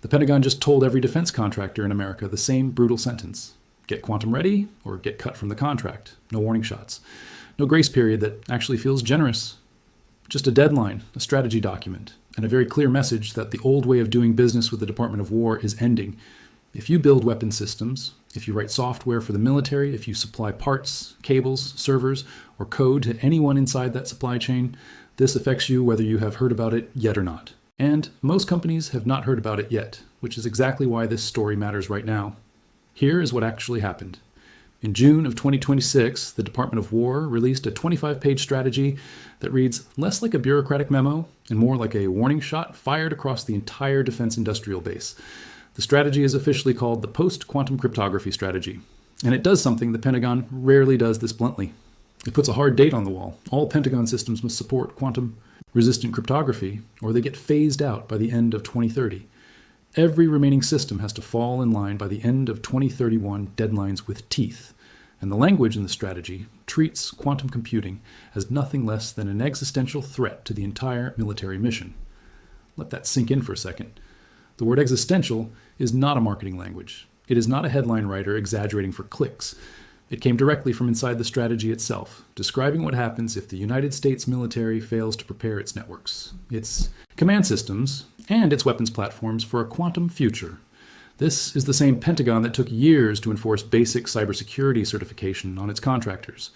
The Pentagon just told every defense contractor in America the same brutal sentence. Get quantum ready or get cut from the contract. No warning shots. No grace period that actually feels generous. Just a deadline, a strategy document, and a very clear message that the old way of doing business with the Department of War is ending. If you build weapon systems, if you write software for the military, if you supply parts, cables, servers, or code to anyone inside that supply chain, this affects you whether you have heard about it yet or not. And most companies have not heard about it yet, which is exactly why this story matters right now. Here is what actually happened. In June of 2026, the Department of War released a 25-page strategy that reads less like a bureaucratic memo and more like a warning shot fired across the entire defense industrial base. The strategy is officially called the Post-Quantum Cryptography Strategy, and it does something the Pentagon rarely does this bluntly. It puts a hard date on the wall. All Pentagon systems must support quantum-resistant cryptography, or they get phased out by the end of 2030. Every remaining system has to fall in line by the end of 2031, deadlines with teeth. And the language in the strategy treats quantum computing as nothing less than an existential threat to the entire military mission. Let that sink in for a second. The word existential is not a marketing language. It is not a headline writer exaggerating for clicks. It came directly from inside the strategy itself, describing what happens if the United States military fails to prepare its networks, its command systems, and its weapons platforms for a quantum future. This is the same Pentagon that took years to enforce basic cybersecurity certification on its contractors.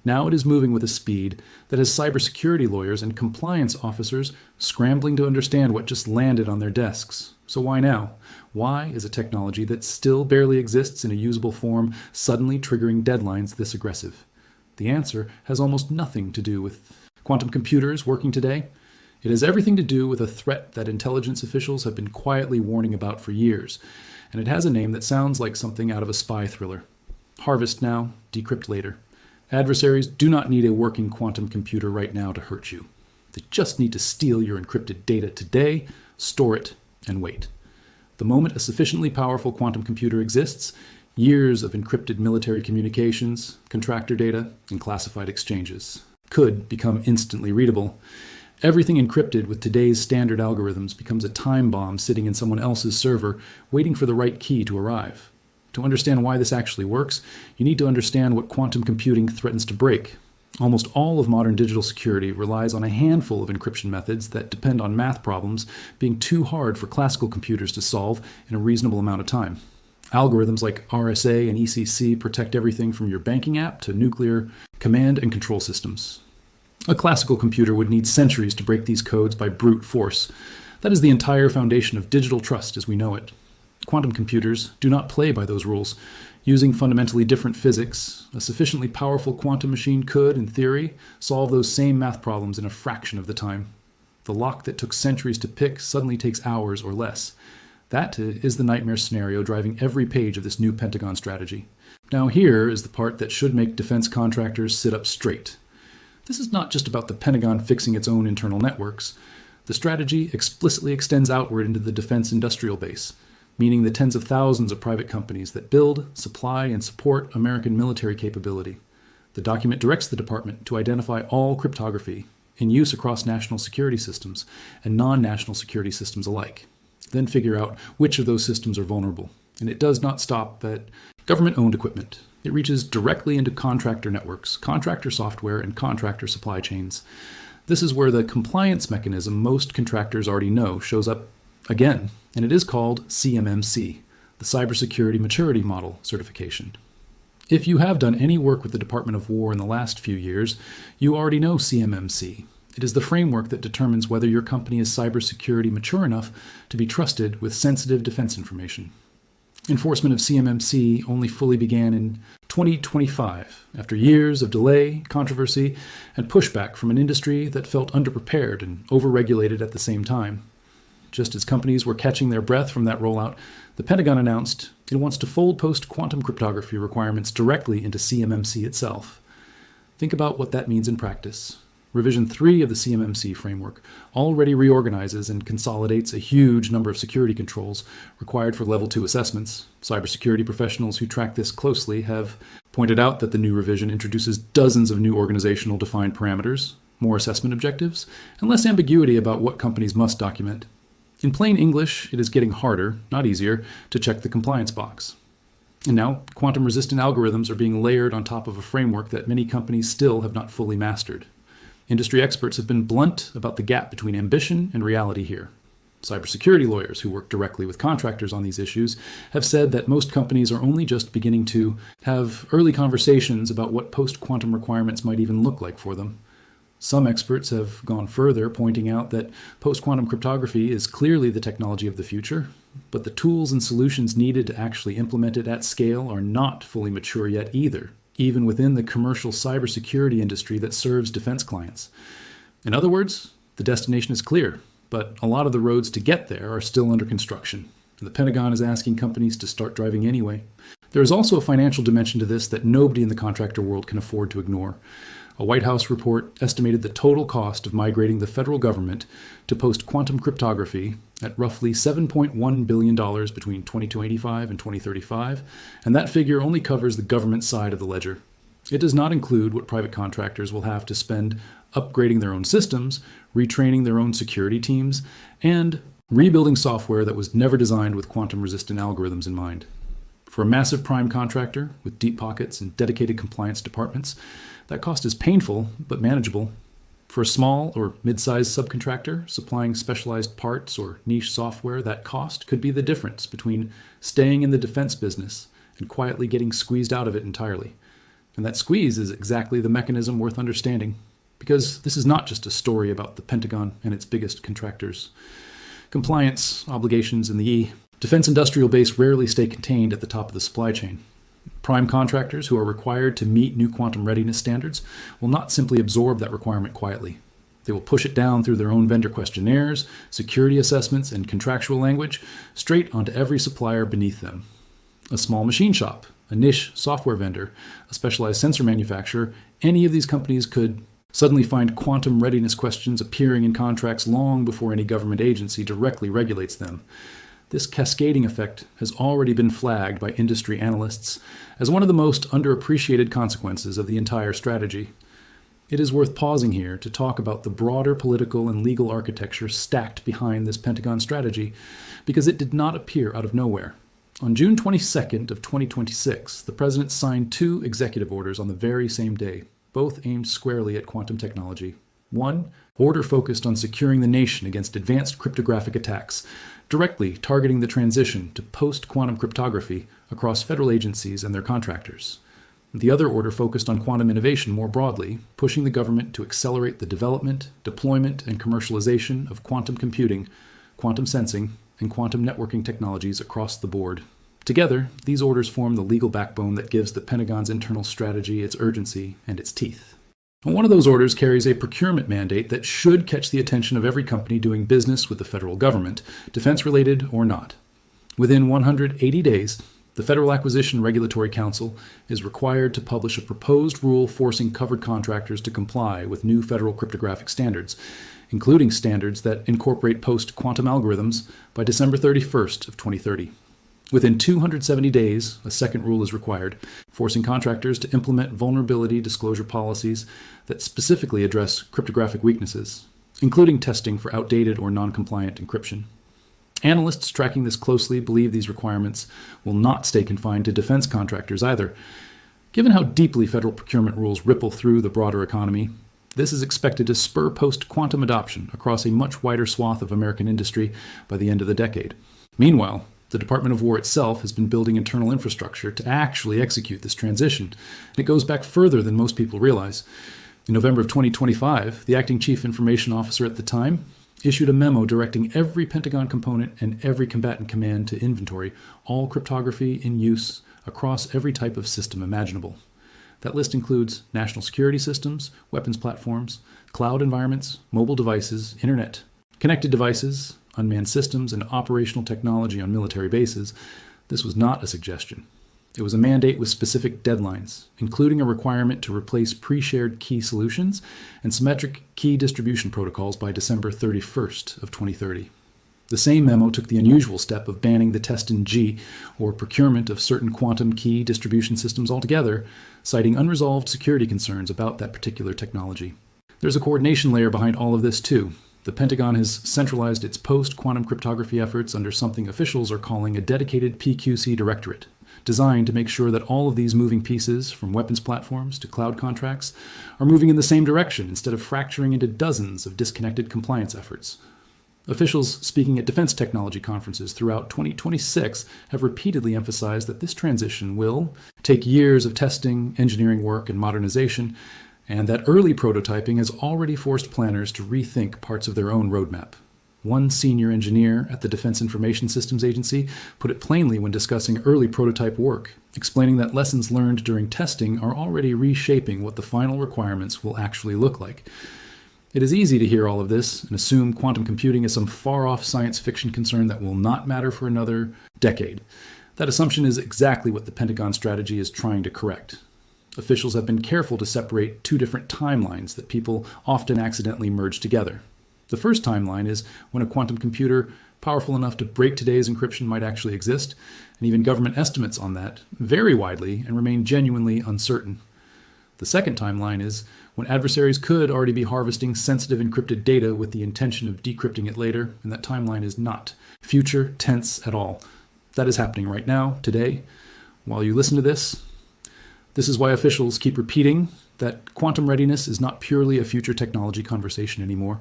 Now it is moving with a speed that has cybersecurity lawyers and compliance officers scrambling to understand what just landed on their desks. So why now? Why is a technology that still barely exists in a usable form suddenly triggering deadlines this aggressive? The answer has almost nothing to do with quantum computers working today. It has everything to do with a threat that intelligence officials have been quietly warning about for years, and it has a name that sounds like something out of a spy thriller. Harvest now, decrypt later. Adversaries do not need a working quantum computer right now to hurt you. They just need to steal your encrypted data today, store it, and wait. The moment a sufficiently powerful quantum computer exists, years of encrypted military communications, contractor data, and classified exchanges could become instantly readable. Everything encrypted with today's standard algorithms becomes a time bomb sitting in someone else's server, waiting for the right key to arrive. To understand why this actually works, you need to understand what quantum computing threatens to break. Almost all of modern digital security relies on a handful of encryption methods that depend on math problems being too hard for classical computers to solve in a reasonable amount of time. Algorithms like RSA and ECC protect everything from your banking app to nuclear command and control systems. A classical computer would need centuries to break these codes by brute force. That is the entire foundation of digital trust as we know it. Quantum computers do not play by those rules. Using fundamentally different physics, a sufficiently powerful quantum machine could, in theory, solve those same math problems in a fraction of the time. The lock that took centuries to pick suddenly takes hours or less. That is the nightmare scenario driving every page of this new Pentagon strategy. Now here is the part that should make defense contractors sit up straight. This is not just about the Pentagon fixing its own internal networks. The strategy explicitly extends outward into the defense industrial base, meaning the tens of thousands of private companies that build, supply, and support American military capability. The document directs the department to identify all cryptography in use across national security systems and non-national security systems alike. Then figure out which of those systems are vulnerable. And it does not stop at government-owned equipment. It reaches directly into contractor networks, contractor software, and contractor supply chains. This is where the compliance mechanism most contractors already know shows up again, and it is called CMMC, the Cybersecurity Maturity Model Certification. If you have done any work with the Department of War in the last few years, you already know CMMC. It is the framework that determines whether your company is cybersecurity mature enough to be trusted with sensitive defense information. Enforcement of CMMC only fully began in 2025, after years of delay, controversy, and pushback from an industry that felt underprepared and overregulated at the same time. Just as companies were catching their breath from that rollout, the Pentagon announced it wants to fold post-quantum cryptography requirements directly into CMMC itself. Think about what that means in practice. Revision 3 of the CMMC framework already reorganizes and consolidates a huge number of security controls required for Level 2 assessments. Cybersecurity professionals who track this closely have pointed out that the new revision introduces dozens of new organizational defined parameters, more assessment objectives, and less ambiguity about what companies must document. In plain English, it is getting harder, not easier, to check the compliance box. And now, quantum-resistant algorithms are being layered on top of a framework that many companies still have not fully mastered. Industry experts have been blunt about the gap between ambition and reality here. Cybersecurity lawyers who work directly with contractors on these issues have said that most companies are only just beginning to have early conversations about what post-quantum requirements might even look like for them. Some experts have gone further, pointing out that post-quantum cryptography is clearly the technology of the future, but the tools and solutions needed to actually implement it at scale are not fully mature yet either, even within the commercial cybersecurity industry that serves defense clients. In other words, the destination is clear, but a lot of the roads to get there are still under construction. And the Pentagon is asking companies to start driving anyway. There is also a financial dimension to this that nobody in the contractor world can afford to ignore. A White House report estimated the total cost of migrating the federal government to post-quantum cryptography at roughly $7.1 billion between 2285 and 2035, and that figure only covers the government side of the ledger. It does not include what private contractors will have to spend upgrading their own systems, retraining their own security teams, and rebuilding software that was never designed with quantum-resistant algorithms in mind. For a massive prime contractor with deep pockets and dedicated compliance departments, that cost is painful but manageable. For a small or mid-sized subcontractor supplying specialized parts or niche software, that cost could be the difference between staying in the defense business and quietly getting squeezed out of it entirely. And that squeeze is exactly the mechanism worth understanding, because this is not just a story about the Pentagon and its biggest contractors. Compliance obligations in the defense industrial base rarely stay contained at the top of the supply chain. Prime contractors who are required to meet new quantum readiness standards will not simply absorb that requirement quietly. They will push it down through their own vendor questionnaires, security assessments, and contractual language straight onto every supplier beneath them. A small machine shop, a niche software vendor, a specialized sensor manufacturer, any of these companies could suddenly find quantum readiness questions appearing in contracts long before any government agency directly regulates them. This cascading effect has already been flagged by industry analysts as one of the most underappreciated consequences of the entire strategy. It is worth pausing here to talk about the broader political and legal architecture stacked behind this Pentagon strategy, because it did not appear out of nowhere. On June 22nd of 2026, the President signed 2 executive orders on the very same day, both aimed squarely at quantum technology. One, order focused on securing the nation against advanced cryptographic attacks, directly targeting the transition to post-quantum cryptography across federal agencies and their contractors. The other order focused on quantum innovation more broadly, pushing the government to accelerate the development, deployment, and commercialization of quantum computing, quantum sensing, and quantum networking technologies across the board. Together, these orders form the legal backbone that gives the Pentagon's internal strategy its urgency and its teeth. One of those orders carries a procurement mandate that should catch the attention of every company doing business with the federal government, defense-related or not. Within 180 days, the Federal Acquisition Regulatory Council is required to publish a proposed rule forcing covered contractors to comply with new federal cryptographic standards, including standards that incorporate post-quantum algorithms, by December 31st of 2030. Within 270 days, a second rule is required, forcing contractors to implement vulnerability disclosure policies that specifically address cryptographic weaknesses, including testing for outdated or non-compliant encryption. Analysts tracking this closely believe these requirements will not stay confined to defense contractors either. Given how deeply federal procurement rules ripple through the broader economy, this is expected to spur post-quantum adoption across a much wider swath of American industry by the end of the decade. Meanwhile, the Department of War itself has been building internal infrastructure to actually execute this transition, and it goes back further than most people realize. In November of 2025, the acting chief information officer at the time issued a memo directing every Pentagon component and every combatant command to inventory all cryptography in use across every type of system imaginable. That list includes national security systems, weapons platforms, cloud environments, mobile devices, internet, connected devices, unmanned systems, and operational technology on military bases. This was not a suggestion. It was a mandate with specific deadlines, including a requirement to replace pre-shared key solutions and symmetric key distribution protocols by December 31st of 2030. The same memo took the unusual step of banning the test in G, or procurement of certain quantum key distribution systems altogether, citing unresolved security concerns about that particular technology. There's a coordination layer behind all of this too. The Pentagon has centralized its post-quantum cryptography efforts under something officials are calling a dedicated PQC directorate, designed to make sure that all of these moving pieces, from weapons platforms to cloud contracts, are moving in the same direction instead of fracturing into dozens of disconnected compliance efforts. Officials speaking at defense technology conferences throughout 2026 have repeatedly emphasized that this transition will take years of testing, engineering work, and modernization, and that early prototyping has already forced planners to rethink parts of their own roadmap. One senior engineer at the Defense Information Systems Agency put it plainly when discussing early prototype work, explaining that lessons learned during testing are already reshaping what the final requirements will actually look like. It is easy to hear all of this and assume quantum computing is some far-off science fiction concern that will not matter for another decade. That assumption is exactly what the Pentagon strategy is trying to correct. Officials have been careful to separate two different timelines that people often accidentally merge together. The first timeline is when a quantum computer powerful enough to break today's encryption might actually exist, and even government estimates on that vary widely and remain genuinely uncertain. The second timeline is when adversaries could already be harvesting sensitive encrypted data with the intention of decrypting it later, and that timeline is not future tense at all. That is happening right now, today. While you listen to this is why officials keep repeating that quantum readiness is not purely a future technology conversation anymore.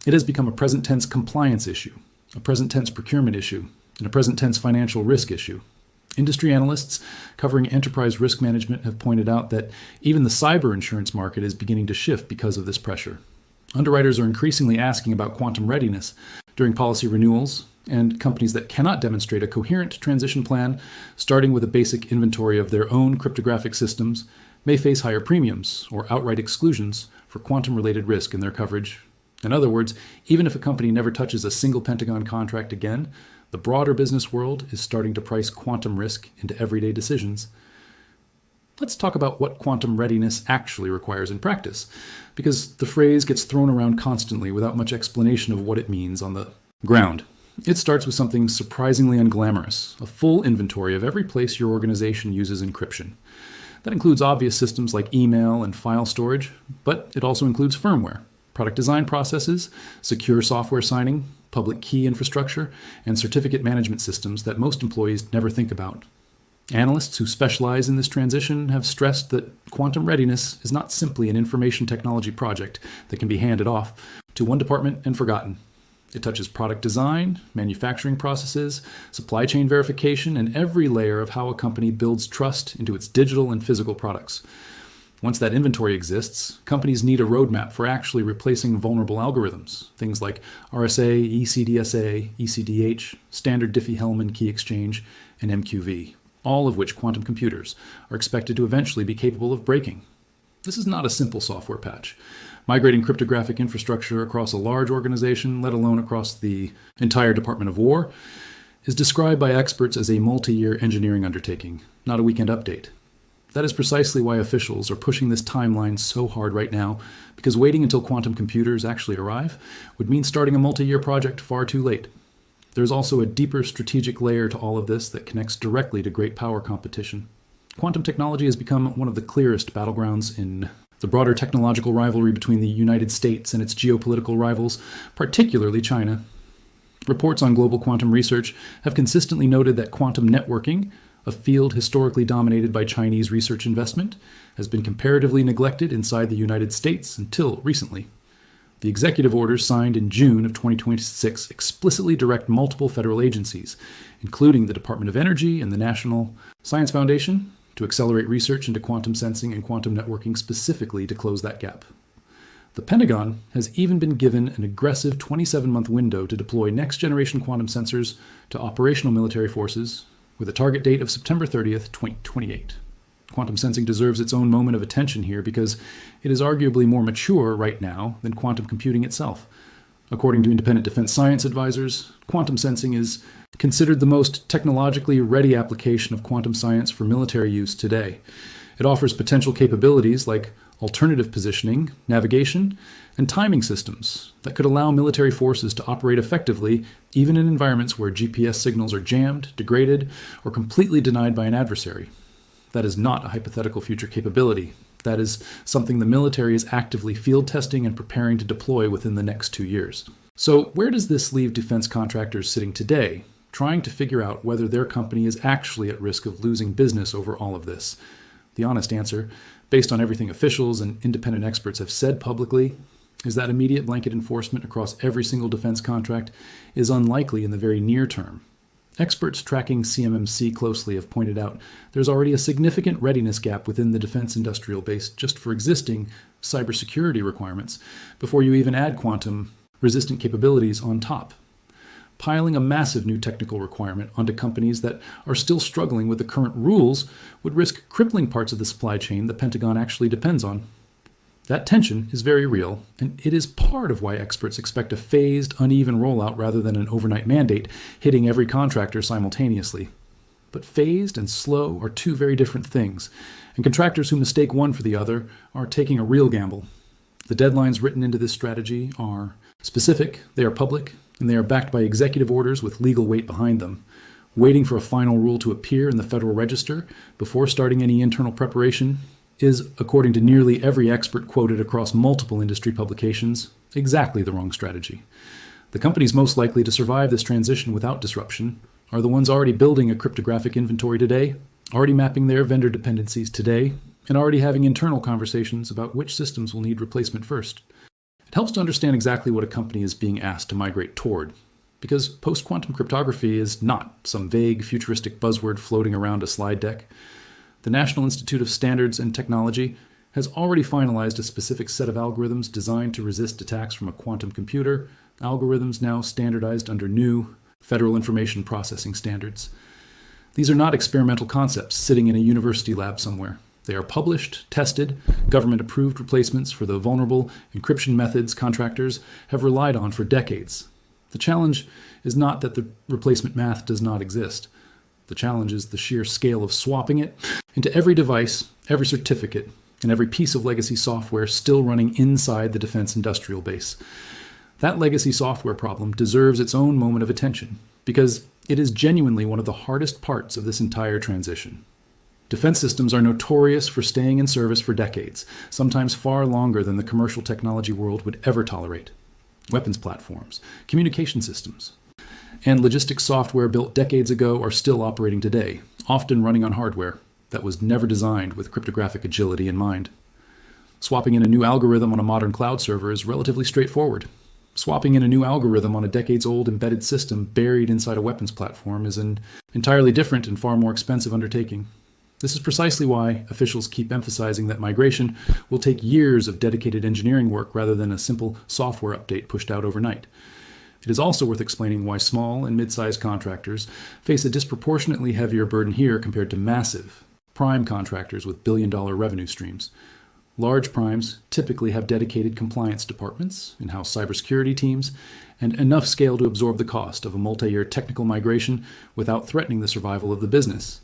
It has become a present tense compliance issue, a present tense procurement issue, and a present tense financial risk issue. Industry analysts covering enterprise risk management have pointed out that even the cyber insurance market is beginning to shift because of this pressure. Underwriters are increasingly asking about quantum readiness during policy renewals, and companies that cannot demonstrate a coherent transition plan, starting with a basic inventory of their own cryptographic systems, may face higher premiums or outright exclusions for quantum-related risk in their coverage. In other words, even if a company never touches a single Pentagon contract again, the broader business world is starting to price quantum risk into everyday decisions. Let's talk about what quantum readiness actually requires in practice, because the phrase gets thrown around constantly without much explanation of what it means on the ground. It starts with something surprisingly unglamorous, a full inventory of every place your organization uses encryption. That includes obvious systems like email and file storage, but it also includes firmware, product design processes, secure software signing, public key infrastructure, and certificate management systems that most employees never think about. Analysts who specialize in this transition have stressed that quantum readiness is not simply an information technology project that can be handed off to one department and forgotten. It touches product design, manufacturing processes, supply chain verification, and every layer of how a company builds trust into its digital and physical products. Once that inventory exists, companies need a roadmap for actually replacing vulnerable algorithms, things like RSA, ECDSA, ECDH, standard Diffie-Hellman key exchange, and MQV, all of which quantum computers are expected to eventually be capable of breaking. This is not a simple software patch. Migrating cryptographic infrastructure across a large organization, let alone across the entire Department of War, is described by experts as a multi-year engineering undertaking, not a weekend update. That is precisely why officials are pushing this timeline so hard right now, because waiting until quantum computers actually arrive would mean starting a multi-year project far too late. There's also a deeper strategic layer to all of this that connects directly to great power competition. Quantum technology has become one of the clearest battlegrounds in the broader technological rivalry between the United States and its geopolitical rivals, particularly China. Reports on global quantum research have consistently noted that quantum networking, a field historically dominated by Chinese research investment, has been comparatively neglected inside the United States until recently. The executive orders signed in June of 2026 explicitly direct multiple federal agencies, including the Department of Energy and the National Science Foundation, to accelerate research into quantum sensing and quantum networking specifically to close that gap. The Pentagon has even been given an aggressive 27-month window to deploy next-generation quantum sensors to operational military forces, with a target date of September 30th, 2028. Quantum sensing deserves its own moment of attention here because it is arguably more mature right now than quantum computing itself. According to independent defense science advisors, quantum sensing is considered the most technologically ready application of quantum science for military use today. It offers potential capabilities like alternative positioning, navigation, and timing systems that could allow military forces to operate effectively even in environments where GPS signals are jammed, degraded, or completely denied by an adversary. That is not a hypothetical future capability. That is something the military is actively field testing and preparing to deploy within the next 2 years. So where does this leave defense contractors sitting today, trying to figure out whether their company is actually at risk of losing business over all of this? The honest answer, based on everything officials and independent experts have said publicly, is that immediate blanket enforcement across every single defense contract is unlikely in the very near term. Experts tracking CMMC closely have pointed out there's already a significant readiness gap within the defense industrial base just for existing cybersecurity requirements before you even add quantum resistant capabilities on top. Piling a massive new technical requirement onto companies that are still struggling with the current rules would risk crippling parts of the supply chain the Pentagon actually depends on. That tension is very real, and it is part of why experts expect a phased, uneven rollout rather than an overnight mandate hitting every contractor simultaneously. But phased and slow are two very different things, and contractors who mistake one for the other are taking a real gamble. The deadlines written into this strategy are specific, they are public, and they are backed by executive orders with legal weight behind them. Waiting for a final rule to appear in the Federal Register before starting any internal preparation is, according to nearly every expert quoted across multiple industry publications, exactly the wrong strategy. The companies most likely to survive this transition without disruption are the ones already building a cryptographic inventory today, already mapping their vendor dependencies today, and already having internal conversations about which systems will need replacement first. It helps to understand exactly what a company is being asked to migrate toward, because post-quantum cryptography is not some vague, futuristic buzzword floating around a slide deck. The National Institute of Standards and Technology has already finalized a specific set of algorithms designed to resist attacks from a quantum computer, algorithms now standardized under new Federal Information Processing Standards. These are not experimental concepts sitting in a university lab somewhere. They are published, tested, government-approved replacements for the vulnerable encryption methods contractors have relied on for decades. The challenge is not that the replacement math does not exist. The challenge is the sheer scale of swapping it into every device, every certificate, and every piece of legacy software still running inside the defense industrial base. That legacy software problem deserves its own moment of attention because it is genuinely one of the hardest parts of this entire transition. Defense systems are notorious for staying in service for decades, sometimes far longer than the commercial technology world would ever tolerate. Weapons platforms, communication systems, and logistics software built decades ago are still operating today, often running on hardware that was never designed with cryptographic agility in mind. Swapping in a new algorithm on a modern cloud server is relatively straightforward. Swapping in a new algorithm on a decades-old embedded system buried inside a weapons platform is an entirely different and far more expensive undertaking. This is precisely why officials keep emphasizing that migration will take years of dedicated engineering work rather than a simple software update pushed out overnight. It is also worth explaining why small and mid-sized contractors face a disproportionately heavier burden here compared to massive, prime contractors with billion-dollar revenue streams. Large primes typically have dedicated compliance departments, in-house cybersecurity teams, and enough scale to absorb the cost of a multi-year technical migration without threatening the survival of the business.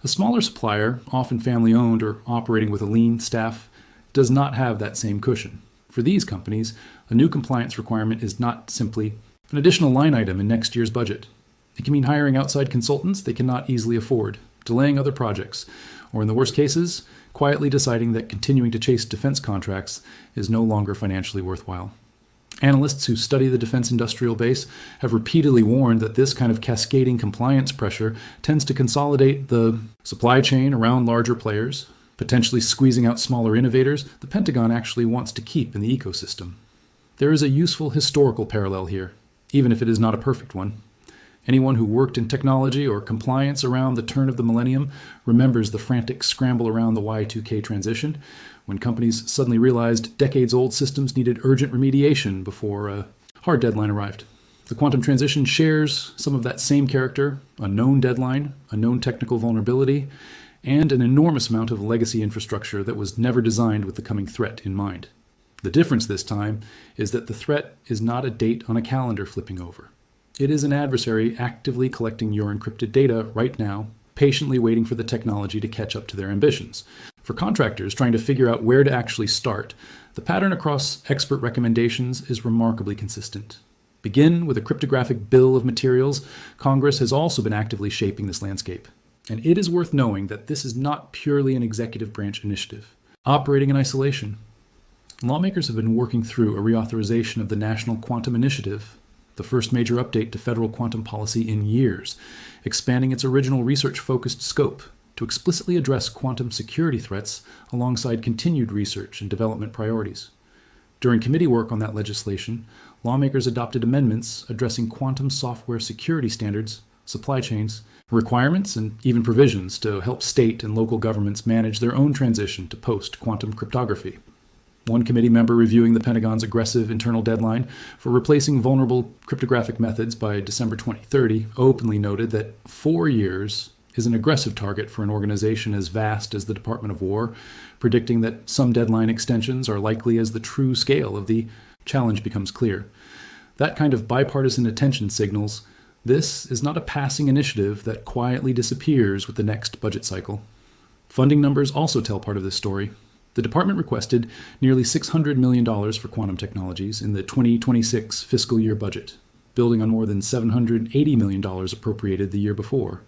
A smaller supplier, often family-owned or operating with a lean staff, does not have that same cushion. For these companies, a new compliance requirement is not simply an additional line item in next year's budget. It can mean hiring outside consultants they cannot easily afford, delaying other projects, or in the worst cases, quietly deciding that continuing to chase defense contracts is no longer financially worthwhile. Analysts who study the defense industrial base have repeatedly warned that this kind of cascading compliance pressure tends to consolidate the supply chain around larger players, potentially squeezing out smaller innovators the Pentagon actually wants to keep in the ecosystem. There is a useful historical parallel here, even if it is not a perfect one. Anyone who worked in technology or compliance around the turn of the millennium remembers the frantic scramble around the Y2K transition, when companies suddenly realized decades-old systems needed urgent remediation before a hard deadline arrived. The quantum transition shares some of that same character, a known deadline, a known technical vulnerability, and an enormous amount of legacy infrastructure that was never designed with the coming threat in mind. The difference this time is that the threat is not a date on a calendar flipping over. It is an adversary actively collecting your encrypted data right now, patiently waiting for the technology to catch up to their ambitions. For contractors trying to figure out where to actually start, the pattern across expert recommendations is remarkably consistent. Begin with a cryptographic bill of materials. Congress has also been actively shaping this landscape. And it is worth knowing that this is not purely an executive branch initiative. Operating in isolation. Lawmakers have been working through a reauthorization of the National Quantum Initiative, the first major update to federal quantum policy in years, expanding its original research-focused scope to explicitly address quantum security threats alongside continued research and development priorities. During committee work on that legislation, lawmakers adopted amendments addressing quantum software security standards, supply chains, requirements, and even provisions to help state and local governments manage their own transition to post-quantum cryptography. One committee member reviewing the Pentagon's aggressive internal deadline for replacing vulnerable cryptographic methods by December 2030 openly noted that 4 years is an aggressive target for an organization as vast as the Department of War, predicting that some deadline extensions are likely as the true scale of the challenge becomes clear. That kind of bipartisan attention signals this is not a passing initiative that quietly disappears with the next budget cycle. Funding numbers also tell part of this story. The department requested nearly $600 million for quantum technologies in the 2026 fiscal year budget, building on more than $780 million appropriated the year before.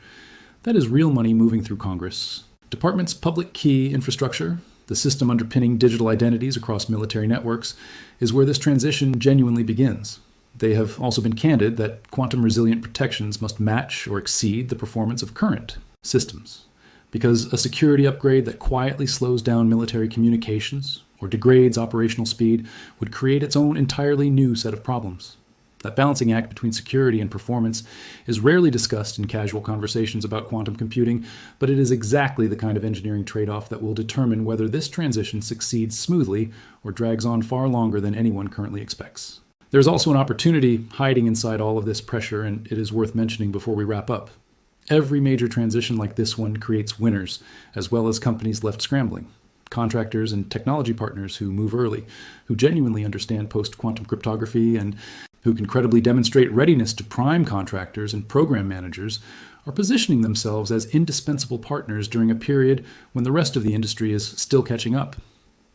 That is real money moving through Congress. Department's public key infrastructure, the system underpinning digital identities across military networks, is where this transition genuinely begins. They have also been candid that quantum-resilient protections must match or exceed the performance of current systems, because a security upgrade that quietly slows down military communications or degrades operational speed would create its own entirely new set of problems. That balancing act between security and performance is rarely discussed in casual conversations about quantum computing, but it is exactly the kind of engineering trade-off that will determine whether this transition succeeds smoothly or drags on far longer than anyone currently expects. There's also an opportunity hiding inside all of this pressure, and it is worth mentioning before we wrap up. Every major transition like this one creates winners, as well as companies left scrambling. Contractors and technology partners who move early, who genuinely understand post-quantum cryptography, and who can credibly demonstrate readiness to prime contractors and program managers, are positioning themselves as indispensable partners during a period when the rest of the industry is still catching up.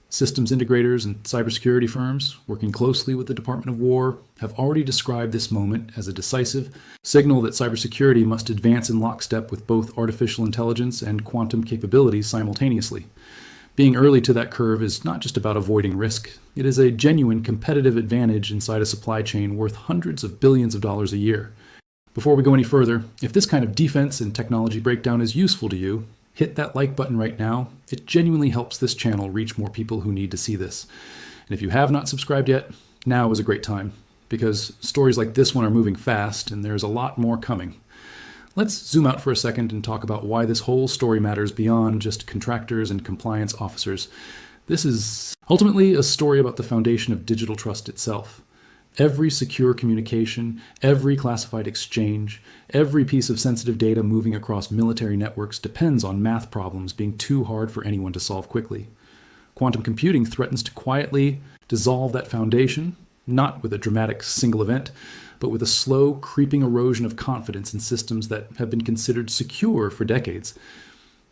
Systems integrators and cybersecurity firms, working closely with the Department of War, have already described this moment as a decisive signal that cybersecurity must advance in lockstep with both artificial intelligence and quantum capabilities simultaneously. Being early to that curve is not just about avoiding risk. It is a genuine competitive advantage inside a supply chain worth hundreds of billions of dollars a year. Before we go any further, if this kind of defense and technology breakdown is useful to you, hit that like button right now. It genuinely helps this channel reach more people who need to see this. And if you have not subscribed yet, now is a great time, because stories like this one are moving fast and there's a lot more coming. Let's zoom out for a second and talk about why this whole story matters beyond just contractors and compliance officers. This is ultimately a story about the foundation of digital trust itself. Every secure communication, every classified exchange, every piece of sensitive data moving across military networks depends on math problems being too hard for anyone to solve quickly. Quantum computing threatens to quietly dissolve that foundation, not with a dramatic single event, but with a slow, creeping erosion of confidence in systems that have been considered secure for decades.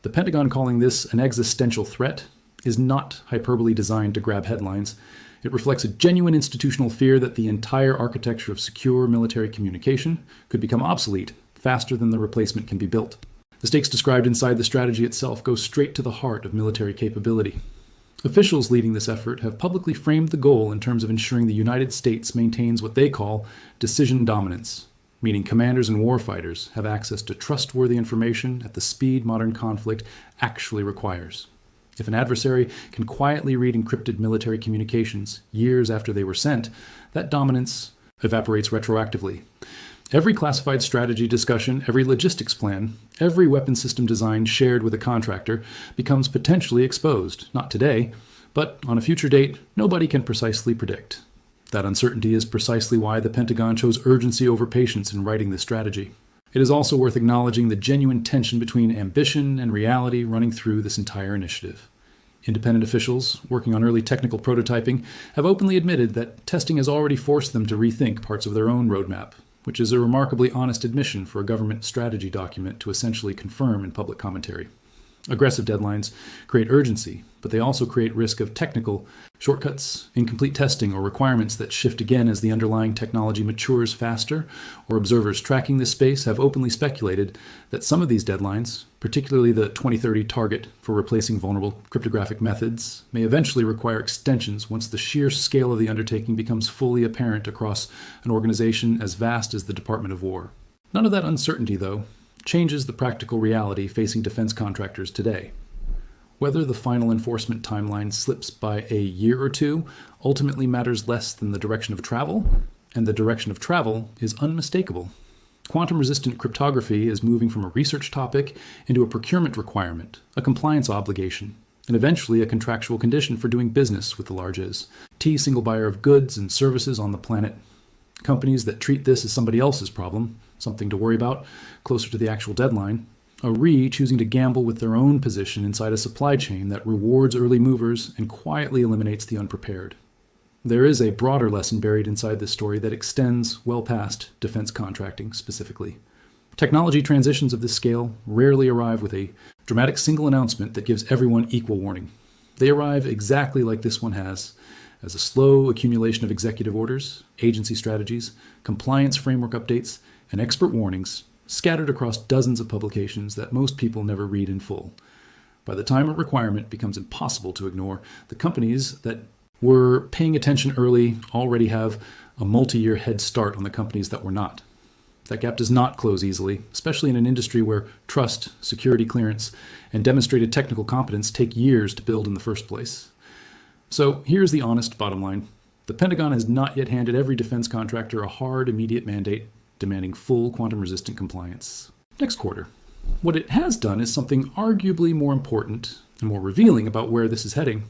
The Pentagon calling this an existential threat is not hyperbole designed to grab headlines. It reflects a genuine institutional fear that the entire architecture of secure military communication could become obsolete faster than the replacement can be built. The stakes described inside the strategy itself go straight to the heart of military capability. Officials leading this effort have publicly framed the goal in terms of ensuring the United States maintains what they call decision dominance, meaning commanders and warfighters have access to trustworthy information at the speed modern conflict actually requires. If an adversary can quietly read encrypted military communications years after they were sent, that dominance evaporates retroactively. Every classified strategy discussion, every logistics plan, every weapon system design shared with a contractor becomes potentially exposed, not today, but on a future date nobody can precisely predict. That uncertainty is precisely why the Pentagon chose urgency over patience in writing this strategy. It is also worth acknowledging the genuine tension between ambition and reality running through this entire initiative. Independent officials working on early technical prototyping have openly admitted that testing has already forced them to rethink parts of their own roadmap, which is a remarkably honest admission for a government strategy document to essentially confirm in public commentary. Aggressive deadlines create urgency, but they also create risk of technical shortcuts, incomplete testing, or requirements that shift again as the underlying technology matures faster, or observers tracking this space have openly speculated that some of these deadlines, particularly the 2030 target for replacing vulnerable cryptographic methods, may eventually require extensions once the sheer scale of the undertaking becomes fully apparent across an organization as vast as the Department of War. None of that uncertainty, though, changes the practical reality facing defense contractors today. Whether the final enforcement timeline slips by a year or two ultimately matters less than the direction of travel, and the direction of travel is unmistakable. Quantum-resistant cryptography is moving from a research topic into a procurement requirement, a compliance obligation, and eventually a contractual condition for doing business with the larges. T single buyer of goods and services on the planet. Companies that treat this as somebody else's problem, something to worry about closer to the actual deadline, a choosing to gamble with their own position inside a supply chain that rewards early movers and quietly eliminates the unprepared. There is a broader lesson buried inside this story that extends well past defense contracting specifically. Technology transitions of this scale rarely arrive with a dramatic single announcement that gives everyone equal warning. They arrive exactly like this one has, as a slow accumulation of executive orders, agency strategies, compliance framework updates, and expert warnings scattered across dozens of publications that most people never read in full. By the time a requirement becomes impossible to ignore, the companies that were paying attention early already have a multi-year head start on the companies that were not. That gap does not close easily, especially in an industry where trust, security clearance, and demonstrated technical competence take years to build in the first place. So here's the honest bottom line. The Pentagon has not yet handed every defense contractor a hard, immediate mandate demanding full quantum-resistant compliance. Next quarter. What it has done is something arguably more important and more revealing about where this is heading.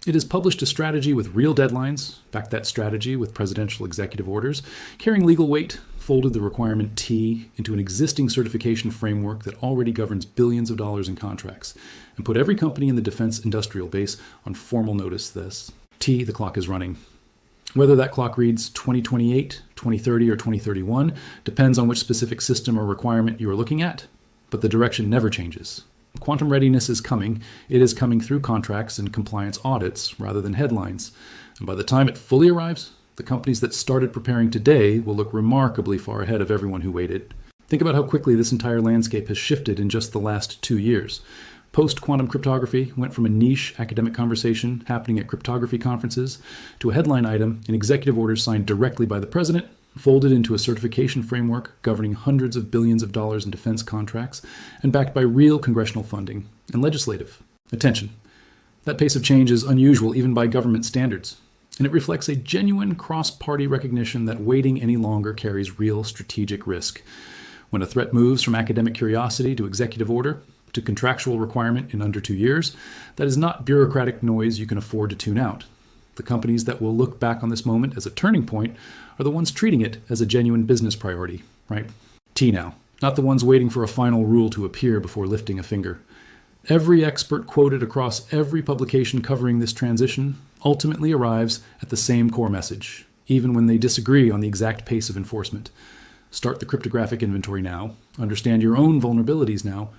It has published a strategy with real deadlines, backed that strategy with presidential executive orders, carrying legal weight, folded the requirement T into an existing certification framework that already governs billions of dollars in contracts, and put every company in the defense industrial base on formal notice this. T, the clock is running. Whether that clock reads 2028, 2030, or 2031 depends on which specific system or requirement you are looking at, but the direction never changes. Quantum readiness is coming. It is coming through contracts and compliance audits rather than headlines. And by the time it fully arrives, the companies that started preparing today will look remarkably far ahead of everyone who waited. Think about how quickly this entire landscape has shifted in just the last 2 years. Post-quantum cryptography went from a niche academic conversation happening at cryptography conferences to a headline item in executive orders signed directly by the president, folded into a certification framework governing hundreds of billions of dollars in defense contracts, and backed by real congressional funding and legislative attention. That pace of change is unusual even by government standards, and it reflects a genuine cross-party recognition that waiting any longer carries real strategic risk. When a threat moves from academic curiosity to executive order, to contractual requirement in under 2 years, that is not bureaucratic noise you can afford to tune out. The companies that will look back on this moment as a turning point are the ones treating it as a genuine business priority, right? T now, not the ones waiting for a final rule to appear before lifting a finger. Every expert quoted across every publication covering this transition ultimately arrives at the same core message, even when they disagree on the exact pace of enforcement. Start the cryptographic inventory now, understand your own vulnerabilities now,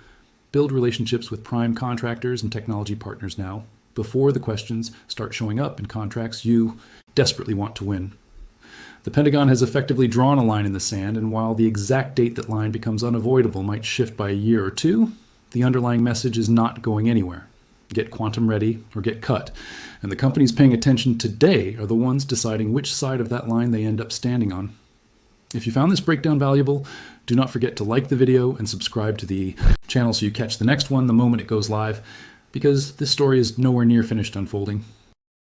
build relationships with prime contractors and technology partners now, before the questions start showing up in contracts you desperately want to win. The Pentagon has effectively drawn a line in the sand, and while the exact date that line becomes unavoidable might shift by a year or two, the underlying message is not going anywhere. Get quantum ready or get cut. And the companies paying attention today are the ones deciding which side of that line they end up standing on. If you found this breakdown valuable, do not forget to like the video and subscribe to the channel so you catch the next one the moment it goes live, because this story is nowhere near finished unfolding.